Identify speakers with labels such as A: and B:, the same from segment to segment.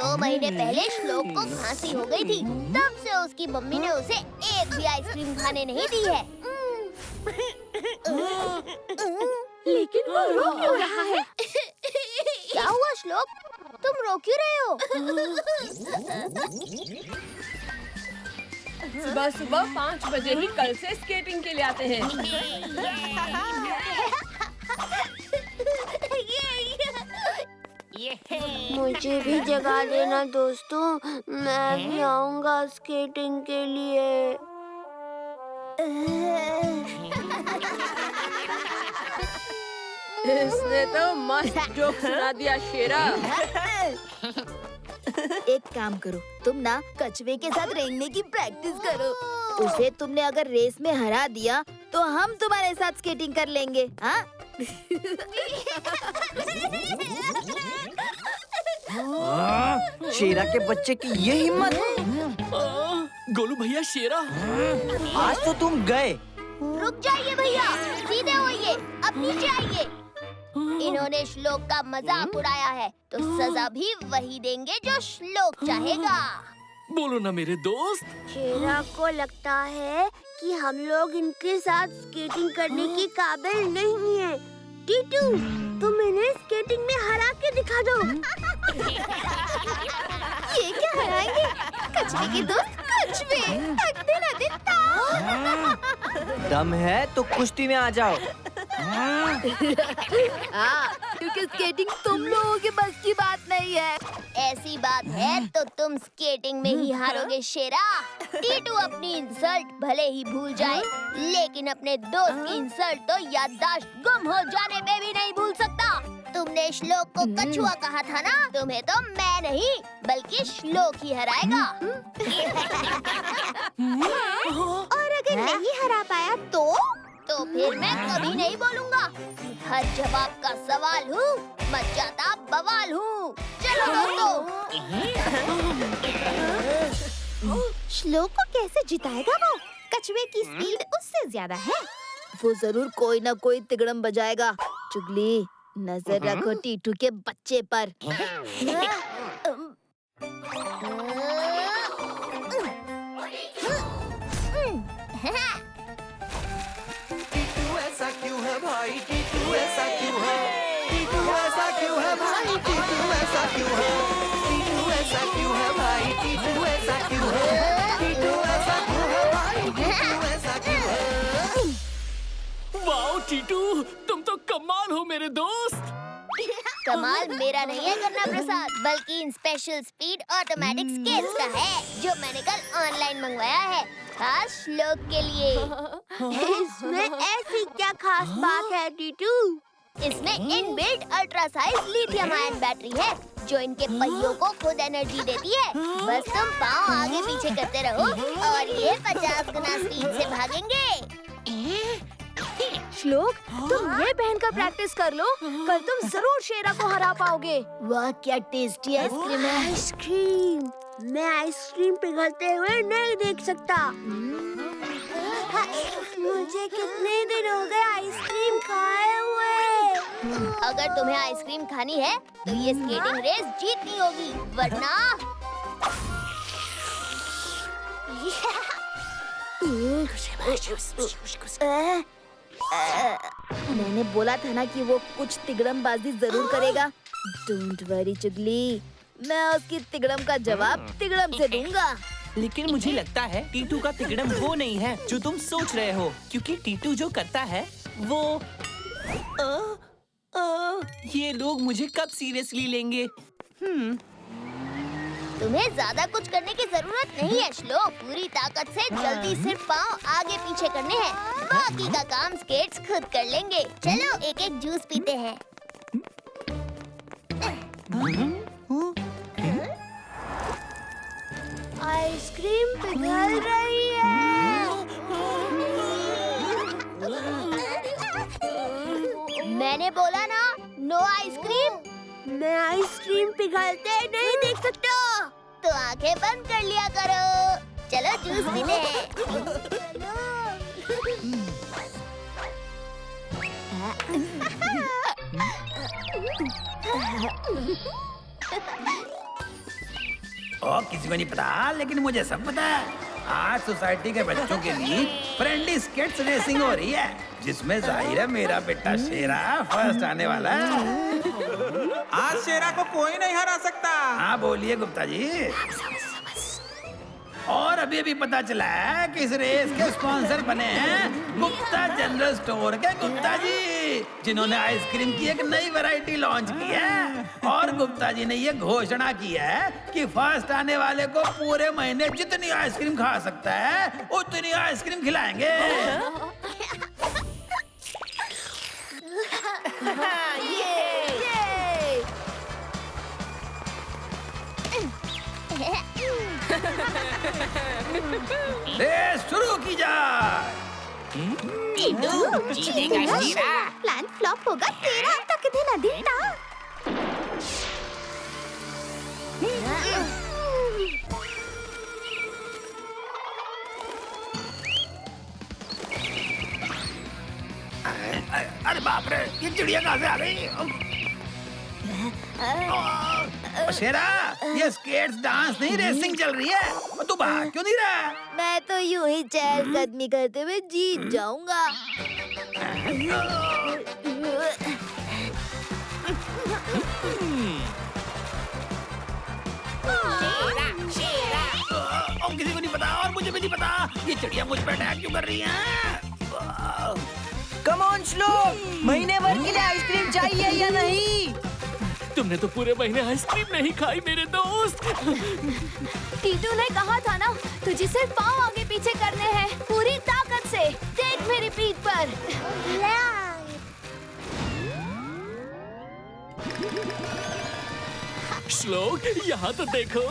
A: 2 महीने पहले श्लोक को खांसी हो गई थी, तब से उसकी मम्मी ने उसे एक भी आइसक्रीम खाने नहीं दी है।
B: लेकिन वो रो क्यों रहा है?
A: क्या हुआ श्लोक, तुम रो क्यों रहे हो?
B: सुबह सुबह 5 बजे ही कल से स्केटिंग के लिए आते हैं।
C: मुझे भी जगा देना दोस्तों, मैं भी आऊंगा स्केटिंग के लिए।
B: इसने तो मस्त जोक सुना दिया शेरा।
D: एक काम करो, तुम ना कछुए के साथ रेंगने की प्रैक्टिस करो। उसे तुमने अगर रेस में हरा दिया तो हम तुम्हारे साथ स्केटिंग कर लेंगे, हाँ?
E: शेरा के बच्चे की ये हिम्मत।
F: गोलू भैया शेरा,
E: आज तो तुम गए।
A: रुक जाइए भैया, सीधे होइए, अब नीचे आइए। इन्होंने श्लोक का मजाक उड़ाया है, तो सजा भी वही देंगे जो श्लोक चाहेगा।
F: बोलो ना मेरे दोस्त।
C: शेरा को लगता है कि हम लोग इनके साथ स्केटिंग करने के काबिल नहीं है। टीटू, तुम इन्हें स्केटिंग में हरा के दिखा दो।
A: ये क्या हराएंगे? कछुए के दोस्त कछुए, थक देना देता।
E: दम है तो कुश्ती में आ जाओ।
D: हाँ, क्योंकि स्केटिंग तुम लोगों के बस की बात नहीं है।
A: ऐसी बात है तो तुम स्केटिंग में ही हारोगे शेरा। टीटू अपनी इंसल्ट भले ही भूल जाए, लेकिन अपने दोस्त की इंसल्ट तो याददाश्त गुम हो जाने पे भी नहीं भूल सकता। तुमने श्लोक को कछुआ कहा था ना, तुम्हें तो मैं नहीं बल्कि श्लोक ही हराएगा। और अगर नहीं हरा पाया तो फिर मैं कभी नहीं बोलूँगा। हर जवाब का सवाल हूँ, मच जाता बवाल हूँ। चलो दोस्तों। श्लोक को कैसे जिताएगा वो? कछुए की स्पीड उससे ज्यादा है।
D: वो जरूर कोई ना कोई तिगड़म बजाएगा। चुगली, नजर रखो टीटू के बच्चे पर।
G: टीटू ऐसा क्यों है भाई, टीटू ऐसा क्यों है, टीटू ऐसा क्यों है भाई, टीटू ऐसा क्यों है, टीटू ऐसा क्यों है भाई, टीटू ऐसा क्यों है, टीटू ऐसा क्यों है भाई, टीटू ऐसा क्यों है।
F: वाओ टीटू, तुम तो कमाल हो मेरे दोस्त।
A: कमाल मेरा नहीं है गन्ना प्रसाद, बल्कि इन स्पेशल स्पीड ऑटोमेटिक स्केट्स का है, जो मैंने कल ऑनलाइन मंगवाया है, खास श्लोक के लिए।
C: इसमें ऐसी क्या खास बात है टीटू?
A: इसमें inbuilt ultra size lithium ion battery है, जो इनके पहियों को खुद एनर्जी देती है। बस तुम पाँव आगे पीछे करते रहो और ये 50 गुना स्पीड से भागेंगे।
D: श्लोक, तुम ये पहनकर प्रैक्टिस कर लो, कल तुम जरूर शेरा को हरा पाओगे।
A: वाह क्या टेस्टी आइसक्रीम है।
C: आइसक्रीम, मैं आइसक्रीम पिघलते हुए नहीं देख सकता। मुझे कितने दिन हो गए आइसक्रीम खाए हुए।
A: अगर तुम्हें आइसक्रीम खानी है तो ये स्केटिंग रेस जीतनी होगी, वरना
D: मैंने बोला था ना कि वो कुछ तिगड़मबाजी जरूर करेगा। डोंट वरी चुगली, मैं उसकी तिगड़म का जवाब तिगड़म से दूंगा।
G: लेकिन मुझे लगता है टीटू का तिगड़म वो नहीं है जो तुम सोच रहे हो, क्योंकि टीटू जो करता है वो ये लोग मुझे कब सीरियसली लेंगे?
A: तुम्हें ज्यादा कुछ करने की जरूरत नहीं है श्लोक। पूरी ताकत से जल्दी सिर्फ पाँव आगे पीछे करने हैं, बाकी का काम स्केट्स खुद कर लेंगे। चलो एक एक जूस पीते हैं।
C: आइसक्रीम पिघल रही है।
A: मैंने बोला ना, नो आइसक्रीम।
C: मैं आइसक्रीम पिघलते नहीं देख सकता।
A: तो आंखें बंद कर लिया करो। चलो जूस पीते हैं।
H: और किसी को नहीं पता, लेकिन मुझे सब पता है। आज सोसाइटी के बच्चों के लिए फ्रेंडली स्केट्स रेसिंग हो रही है, जिसमें जाहिर है मेरा बेटा शेरा फर्स्ट आने वाला है।
I: आज शेरा को कोई नहीं हरा सकता।
H: हाँ बोलिए गुप्ता जी। और अभी अभी पता चला है कि इस रेस के स्पॉन्सर बने हैं गुप्ता जनरल स्टोर के गुप्ता जी, जिन्होंने आइसक्रीम की एक नई वैरायटी लॉन्च की है। और गुप्ता जी ने ये घोषणा की है कि फर्स्ट आने वाले को पूरे महीने जितनी आइसक्रीम खा सकता है उतनी आइसक्रीम खिलाएंगे। रेस शुरू की जाए।
D: प्लान फ्लॉप होगा तेरा तक देना देता।
H: अरे बाप रे, ये चिड़िया कहाँ से आ गई? शेरा, ये स्केट्स डांस नहीं रेसिंग चल रही है। तू भाग क्यों नहीं रहा?
D: मैं तो यूं ही चहलकदमी करते हुए जीत जाऊंगा।
H: और किसी को नहीं पता और मुझे भी नहीं पता ये चिड़िया मुझ पे अटैक क्यों कर रही है।
E: कम ऑन श्लोक, महीने भर के लिए आइसक्रीम चाहिए या नहीं?
F: तुमने तो पूरे महीने आइसक्रीम नहीं खाई मेरे दोस्त।
A: टीटू ने कहा था ना, तुझे सिर्फ पाँव आगे पीछे करने हैं पूरी ताकत से। देख मेरी पीठ पर।
F: श्लोक, यहाँ तो देखो।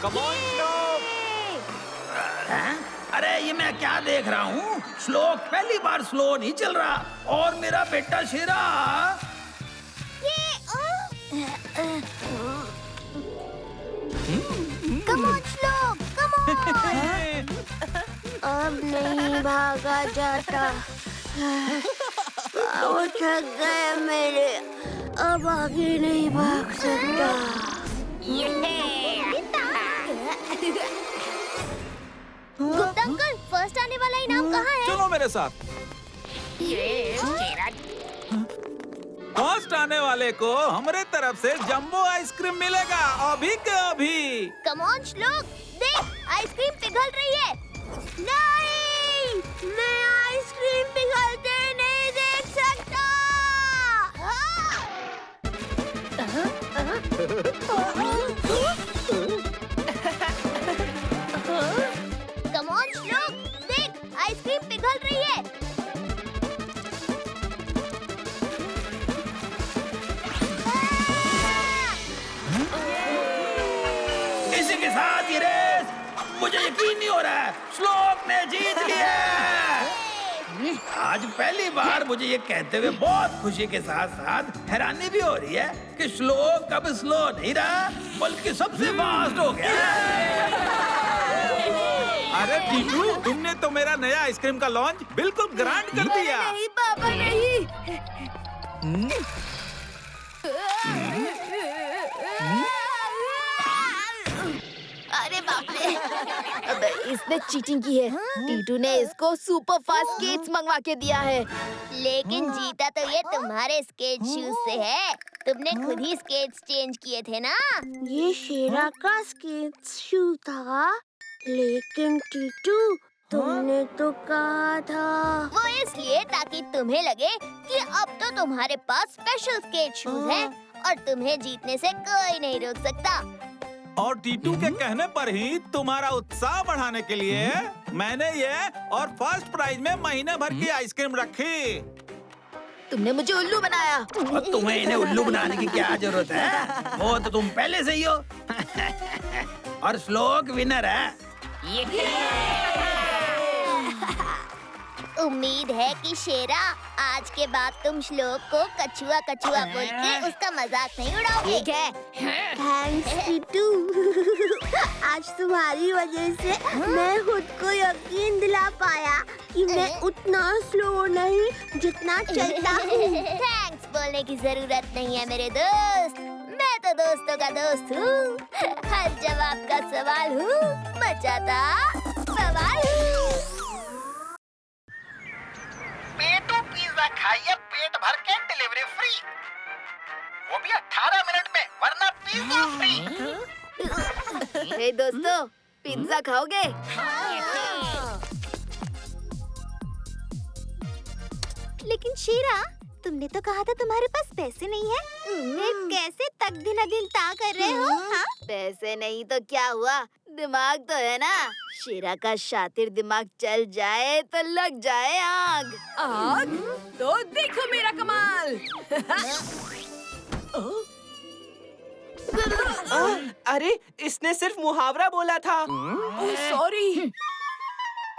I: कम ऑन श्लोक।
H: अरे ये मैं क्या देख रहा हूँ? श्लोक पहली बार स्लो नहीं चल रहा और मेरा बेटा शेरा
C: कम ऑन श्लोक, कम ऑन। अब नहीं भागा जाता। पाँव थक गए मेरे, अब आगे नहीं भाग सकता।
A: गुप्ता अंकल, फर्स्ट आने वाला इनाम कहाँ है?
I: चलो मेरे साथ। फर्स्ट आने वाले को हमारे तरफ से जंबो आइसक्रीम मिलेगा अभी के अभी।
A: कम ऑन श्लोक, देख आइसक्रीम पिघल रही है।
C: नहीं, मैं आइसक्रीम पिघलते नहीं देख सकता।
A: कम ऑन श्लोक, देख आइसक्रीम पिघल रही है।
H: इसी के साथ ये रेस मुझे यकीन नहीं हो रहा है, श्लोक ने जीत लिया। आज पहली बार मुझे ये कहते हुए बहुत खुशी के साथ साथ हैरानी भी हो रही है कि श्लोक अब स्लो नहीं रहा बल्कि सबसे फास्ट हो गया।
I: अरे टीटू, तुमने तो मेरा नया आइसक्रीम का लॉन्च बिल्कुल ग्रैंड कर दिया।
D: नहीं पापा नहीं। अरे बाप रे, अबे इसने चीटिंग की है। टीटू ने इसको सुपर फास्ट स्केट्स मंगवा के दिया है।
A: लेकिन जीता तो ये तुम्हारे स्केट शूज से है। तुमने खुद ही स्केट्स चेंज किए थे ना।
C: ये शेरा का स्केट शू था, लेकिन टीटू तुमने तो कहा था।
A: वो इसलिए ताकि तुम्हें लगे कि अब तो तुम्हारे पास स्पेशल स्केट शूज हैं और तुम्हें जीतने से कोई नहीं रोक सकता।
I: और टीटू के कहने पर ही तुम्हारा उत्साह बढ़ाने के लिए मैंने ये और फर्स्ट प्राइज में महीने भर की आइसक्रीम रखी।
D: तुमने मुझे उल्लू बनाया।
H: और तुम्हें इन्हें उल्लू बनाने की क्या जरूरत है? वो तो तुम पहले से ही हो। और श्लोक विनर है।
A: उम्मीद है कि शेरा आज के बाद तुम श्लोक को कछुआ कछुआ बोल के उसका मजाक नहीं उड़ाओगे।
D: ठीक है।
C: थैंक्स टीटू। आज तुम्हारी वजह से मैं खुद को यकीन दिला पाया कि मैं उतना स्लो नहीं जितना चलता हूँ।
A: थैंक्स बोलने की जरूरत नहीं है मेरे दोस्त। मैं तो दोस्तों का दोस्त हूँ, हर जवाब का सवाल हूँ, बचाता सवाल हूँ।
J: पेटू पिज्जा खाइए पेट भर के, डिलीवरी फ्री, वो भी 18 मिनट में, वरना पिज्जा फ्री।
D: हे दोस्तों, पिज्जा खाओगे?
C: लेकिन शीरा, तुमने तो कहा था तुम्हारे पास पैसे नहीं है, फिर कैसे तक दिन ता कर रहे हो? हाँ?
D: पैसे नहीं तो क्या हुआ, दिमाग तो है ना। शीरा का शातिर दिमाग चल जाए तो लग जाए आग।
B: आग? तो देखो मेरा कमाल।
E: अरे इसने सिर्फ मुहावरा बोला था।
B: सॉरी।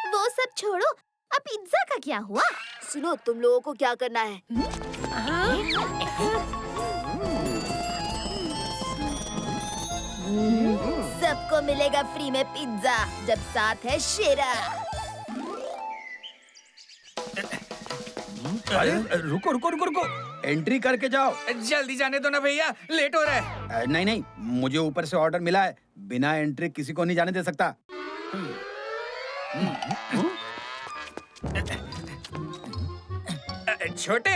C: वो सब छोड़ो, अब पिज्जा का क्या हुआ?
D: सुनो, तुम लोगों को क्या करना है? सबको मिलेगा फ्री में पिज्जा, जब साथ है शीरा।
H: अरे रुको रुको रुको रुको, एंट्री करके जाओ।
E: जल्दी जाने दो ना भैया, लेट हो रहा है।
H: नहीं नहीं, मुझे ऊपर से ऑर्डर मिला है, बिना एंट्री किसी को नहीं जाने दे सकता।
E: छोटे,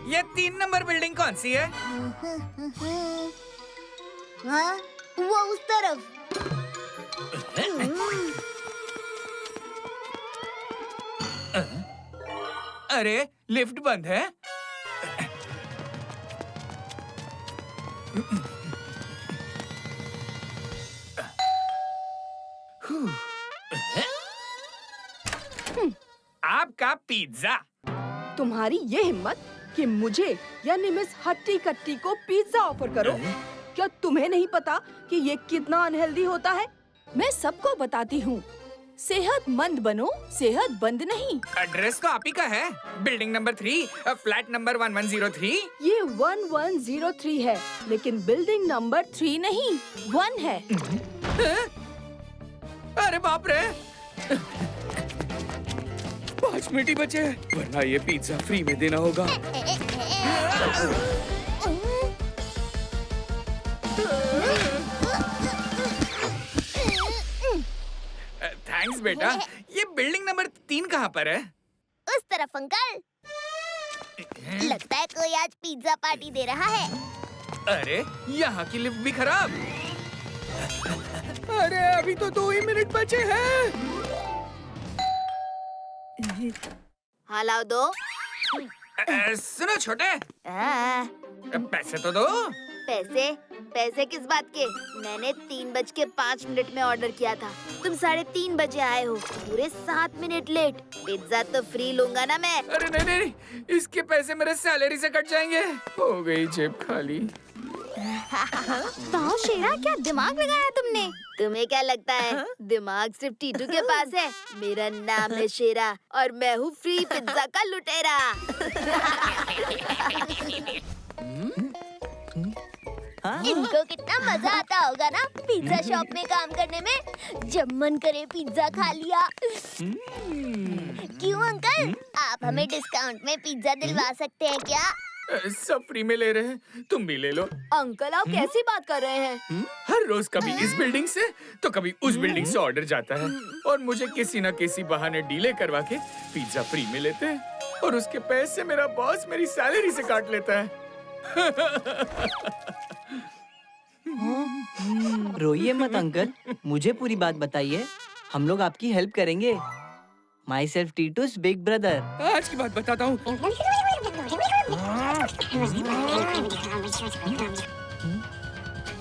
E: ये 3 नंबर बिल्डिंग कौन सी है?
A: हाँ, वो उस तरफ।
E: अरे लिफ्ट बंद है। आपका पिज्जा।
B: तुम्हारी ये हिम्मत कि मुझे यानी मिस हट्टी कट्टी को पिज्जा ऑफर करो? क्या तुम्हें नहीं पता कि ये कितना अनहेल्दी होता है? मैं सबको बताती हूँ, सेहतमंद बनो, सेहत बंद नहीं।
E: एड्रेस तो आप ही का है, बिल्डिंग नंबर 3, फ्लैट नंबर 1103।
B: ये 1103 है, लेकिन बिल्डिंग नंबर 3 नहीं, 1 है।
E: अरे बाप रे, 5 मिनट ही बचे हैं, वरना ये पिज्जा फ्री में देना होगा। थैंक्स बेटा। ये बिल्डिंग नंबर 3 कहाँ पर है?
A: उस तरफ अंकल। लगता है कोई आज पिज्जा पार्टी दे रहा है।
E: अरे यहाँ की लिफ्ट भी खराब। अरे अभी तो 2 ही मिनट बचे हैं।
D: हाँ लाओ दो।
E: सुनो छोटे, पैसे तो दो।
D: पैसे? पैसे किस बात के? मैंने 3:05 में ऑर्डर किया था, तुम 3:30 बजे आए हो, पूरे 7 मिनट लेट। पिज्जा तो फ्री लूंगा ना मैं।
E: अरे नहीं नहीं, इसके पैसे मेरे सैलरी से कट जाएंगे। हो गई जेब खाली।
C: वाह शेरा, क्या दिमाग लगाया तुमने?
D: तुम्हें क्या लगता है दिमाग सिर्फ टीटू के पास है? मेरा नाम है शेरा और मैं हूँ फ्री पिज्जा का लुटेरा।
A: इनको कितना मजा आता होगा ना पिज्जा शॉप में काम करने में, जब मन करे पिज्जा खा लिया। क्यों अंकल, आप हमें डिस्काउंट में पिज्जा दिलवा सकते हैं क्या?
E: सब फ्री में ले रहे हैं, तुम भी ले लो।
D: अंकल आप कैसी बात कर रहे हैं?
E: हर रोज कभी इस बिल्डिंग से तो कभी उस बिल्डिंग से ऑर्डर जाता है और मुझे किसी न किसी बहाने डीले करवा के पिज्जा फ्री में लेते हैं और उसके पैसे मेरा बॉस मेरी सैलरी से काट लेता है। रोइए मत अंकल, मुझे पूरी बात बताइए, हम लोग आपकी हेल्प करेंगे। Myself Titu's big brother. आज की बात बताता हूँ।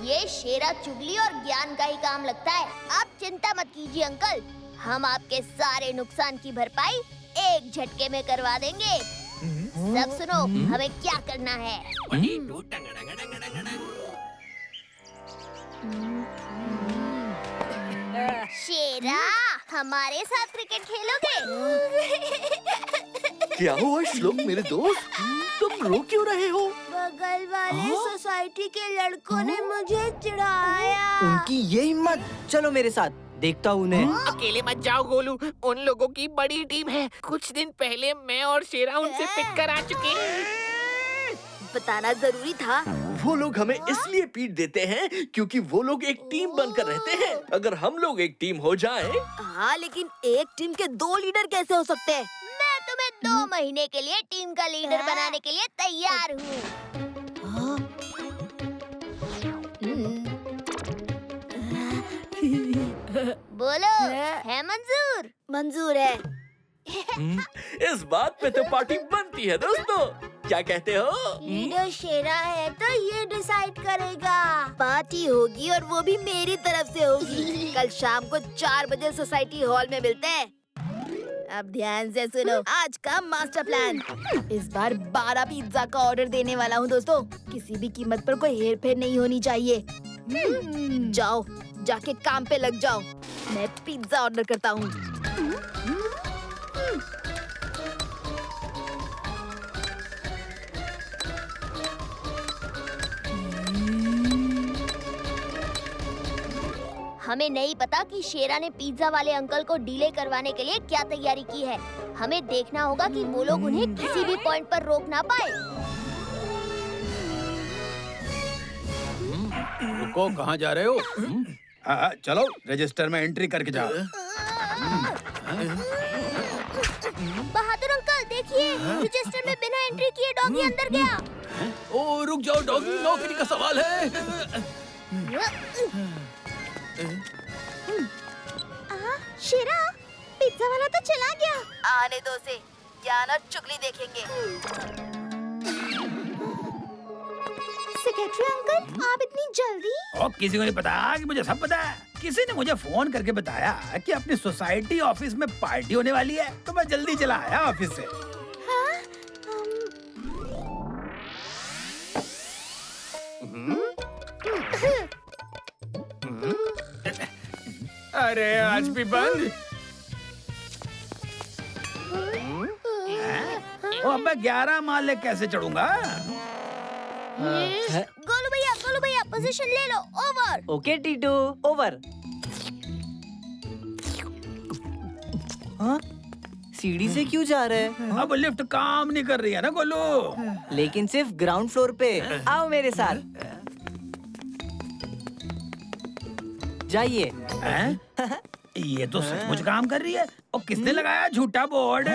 A: ये शेरा चुगली और ज्ञान का ही काम लगता है। आप चिंता मत कीजिए अंकल, हम आपके सारे नुकसान की भरपाई एक झटके में करवा देंगे। सब सुनो, हमें क्या करना है। शेरा, हमारे साथ क्रिकेट खेलोगे?
G: क्या हुआ श्लोक मेरे दोस्त, तुम रो क्यों रहे हो?
C: बगल वाली सोसाइटी के लड़कों ने मुझे चिढ़ाया।
E: उनकी ये हिम्मत, चलो मेरे साथ, देखता हूँ उन्हें।
K: अकेले मत जाओ गोलू, उन लोगों की बड़ी टीम है। कुछ दिन पहले मैं और शेरा उनसे पिट कर आ चुके हैं।
D: बताना जरूरी था,
L: वो लोग हमें इसलिए पीट देते हैं क्योंकि वो लोग एक टीम बनकर रहते हैं। अगर हम लोग एक टीम हो जाएं,
D: हाँ, लेकिन एक टीम के 2 लीडर कैसे हो सकते हैं?
A: मैं तुम्हें 2 महीने के लिए टीम का लीडर बनाने के लिए तैयार हूँ। बोलो, है मंजूर?
D: मंजूर है।
L: इस बात पे तो पार्टी बनती है दोस्तों, क्या कहते हो?
C: लीडर शेरा है तो ये डिसाइड करेगा।
D: पार्टी होगी और वो भी मेरी तरफ से होगी। कल शाम को 4 बजे सोसाइटी हॉल में मिलते हैं। अब ध्यान से सुनो आज का मास्टर प्लान। इस बार 12 पिज्जा का ऑर्डर देने वाला हूँ दोस्तों। किसी भी कीमत पर कोई हेरफेर नहीं होनी चाहिए। जाओ, जाके काम पे लग जाओ। मैं पिज्जा ऑर्डर करता हूँ।
A: हमें नहीं पता कि शेरा ने पिज्जा वाले अंकल को डिले करवाने के लिए क्या तैयारी की है। हमें देखना होगा कि वो लोग उन्हें किसी भी पॉइंट पर रोक ना पाए।
H: रुको, कहाँ जा रहे हो? चलो रजिस्टर में एंट्री करके जाओ।
A: बहादुर अंकल देखिए, रजिस्टर में बिना एंट्री किए डॉगी अंदर गया।
H: ओ रुक जाओ डॉगी, नौकरी का सवाल है।
C: शेरा, पिज्जा वाला तो चला गया।
D: आने दो से, ज्ञान और चुगली देखेंगे।
C: सेक्रेटरी अंकल, आप इतनी जल्दी?
H: और किसी को नहीं पता कि मुझे सब पता है। किसी ने मुझे फोन करके बताया कि अपनी सोसाइटी ऑफिस में पार्टी होने वाली है, तो मैं जल्दी चला आया ऑफिस से।
E: अरे आज भी बंद?
H: ओ अब्बे 11 माले कैसे चढ़ूंगा?
A: गोलू भैया पोजीशन ले लो। ओवर।
M: Okay Titu, over. हाँ? सीढ़ी से क्यों जा रहे हैं?
H: अब लिफ्ट काम नहीं कर रही है ना गोलू।
M: लेकिन सिर्फ ग्राउंड फ्लोर पे। आओ मेरे साथ। जाइए।
H: ये तो सचमुच काम कर रही है। और किसने लगाया झूठा board?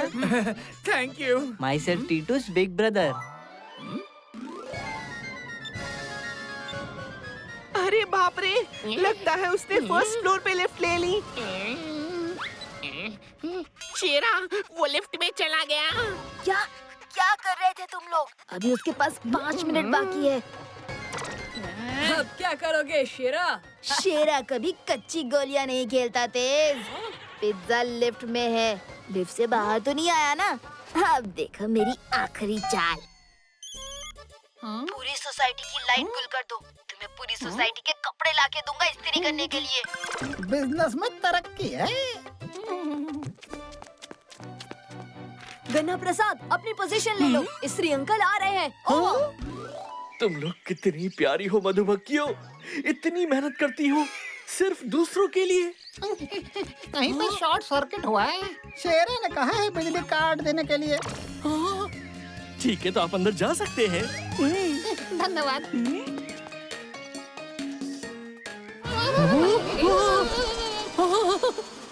E: Thank you.
M: Myself Titu's big brother.
K: अरे बाप रे, लगता है उसने फर्स्ट फ्लोर पे लिफ्ट ले ली। शेरा, वो लिफ्ट में चला गया।
D: क्या कर रहे थे तुम लोग? अभी उसके पास 5 मिनट बाकी है।
B: अब क्या करोगे शेरा?
D: शेरा कभी कच्ची गोलियां नहीं खेलता तेज। पिज्जा लिफ्ट में है, लिफ्ट से बाहर तो नहीं आया ना। अब देखो मेरी आखिरी चाल। पूरी सोसाइटी की लाइट गुल कर दो। तुम्हें पूरी सोसाइटी के कपड़े लाके दूंगा इस्त्री करने के लिए।
J: बिजनेस में तरक्की है।
B: गन्ना प्रसाद, अपनी पोजीशन ले लो। इस्त्री अंकल आ रहे हैं।
L: तुम लोग कितनी प्यारी हो मधुमक्खियों, इतनी मेहनत करती हो सिर्फ दूसरों के लिए।
J: कहीं पे शॉर्ट सर्किट हुआ है। शेरे ने कहा है बिजली काट देने के लिए।
L: ठीक है, तो आप अंदर जा सकते हैं।
J: धन्यवाद।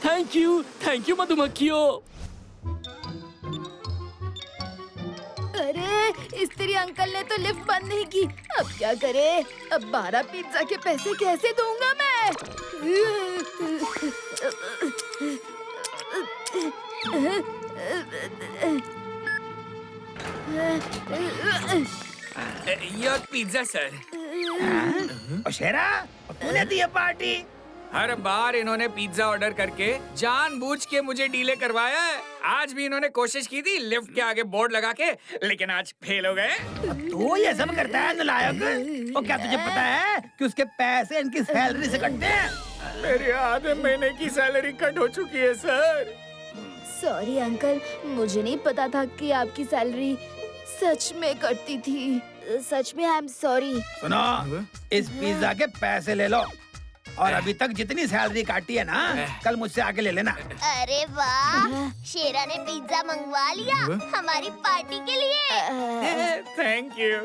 F: थैंक यू मधुमक्खियों।
B: अरे इस्त्री अंकल ने तो लिफ्ट बंद नहीं की। अब क्या करे? अब 12 पिज्जा के पैसे कैसे दूंगा मैं?
E: Your pizza sir.
H: शेरा, तूने दी है पार्टी?
E: हर बार इन्होंने पिज्जा ऑर्डर करके जानबूझ के मुझे डिले करवाया है। आज भी इन्होंने कोशिश की थी लिफ्ट के आगे बोर्ड लगा के, लेकिन आज फेल हो गए।
H: तू ये सब करता है नालायक। और क्या तुझे पता है कि उसके पैसे इनकी सैलरी से कटते हैं?
E: मेरे आधे महीने की सैलरी कट हो चुकी है सर।
B: सॉरी अंकल, मुझे नहीं पता था कि आपकी सैलरी सच में कटती थी।
D: सच में आई एम सॉरी।
H: सुनो, इस पिज्जा के पैसे ले लो और अभी तक जितनी सैलरी काटी है ना, कल मुझसे आके ले लेना।
A: अरे वाह, शेरा ने पिज्जा मंगवा लिया हमारी पार्टी के लिए।
E: Thank you.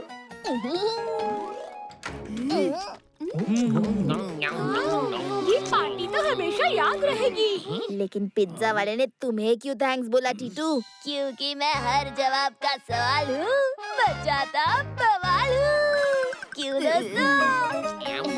B: ये पार्टी तो हमेशा याद रहेगी।
D: लेकिन पिज्जा वाले ने तुम्हें क्यों थैंक्स बोला टीटू?
A: क्योंकि मैं हर जवाब का सवाल हूँ, बचाता बवाल हूँ। क्यों दोस्तों?